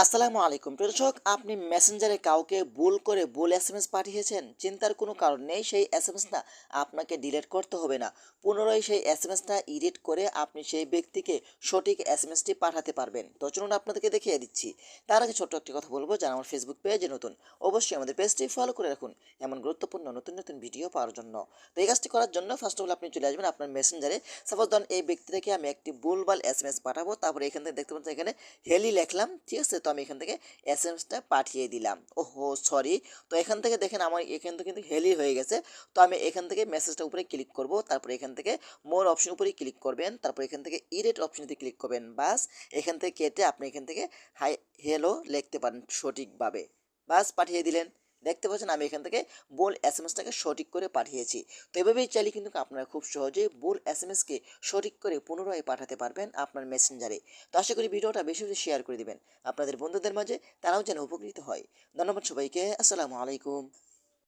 আসসালামু আলাইকুম প্রিয় দর্শক, আপনি মেসেঞ্জারে কাউকে ভুল করে ভুল এসএমএস পাঠিয়েছেন। চিন্তার কোনো কারণ নেই, সেই এসএমএসটা আপনাকে ডিলিট করতে হবে না। পুনরায় সেই এসএমএসটা এডিট করে আপনি সেই ব্যক্তিকে সঠিক এসএমএসটি পাঠাতে পারবেন। তো চলুন আপনাদেরকে দেখিয়ে দিচ্ছি। তার আগে ছোট্ট একটি কথা বলবো, যারা আমার ফেসবুক পেজে নতুন, অবশ্যই আমাদের পেজটি ফলো করে রাখুন এমন গুরুত্বপূর্ণ নতুন নতুন ভিডিও পাওয়ার জন্য। তো এই কাজটি করার জন্য ফার্স্ট অফ অল আপনি চলে আসবেন আপনার মেসেঞ্জারে। সাপোজ ধরুন এই ব্যক্তিটাকে আমি একটি ভুলভাল এসএমএস পাঠাবো, তারপরে এখান থেকে দেখতে পাচ্ছেন এখানে হেলি লিখলাম, ঠিক আছে। তো আমি এখান থেকে এসএমএসটা পাঠিয়ে দিলাম। ওহো সরি। তো এখান থেকে দেখেন আমার এখান থেকে কিন্তু হেলি হয়ে গেছে। তো আমি এখান থেকে মেসেজটা উপরে ক্লিক করব, তারপরে এখান থেকে মোর অপশন উপরে ক্লিক করবেন, তারপর এখান থেকে ইরেট অপশনতে ক্লিক করবেন। বাস এখান থেকে কেটে আপনি এখান থেকে হাই হ্যালো লিখতে পারেন সঠিকভাবে। বাস পাঠিয়ে দিলেন। দেখতে পাচ্ছেন আমি এখান থেকে ভুল এসএমএসটাকে সঠিক করে পাঠিয়েছি। তো এভাবেই চাইলে কিন্তু আপনারা খুব সহজেই ভুল এসএমএসকে সঠিক করে পুনরায় পাঠাতে পারবেন আপনার মেসেঞ্জারে। তো আশা করি ভিডিওটা বেশি বেশি শেয়ার করে দিবেন আপনাদের বন্ধুদের মাঝে, তারাও যেন উপকৃত হয়। ধন্যবাদ সবাইকে। আসসালামু আলাইকুম।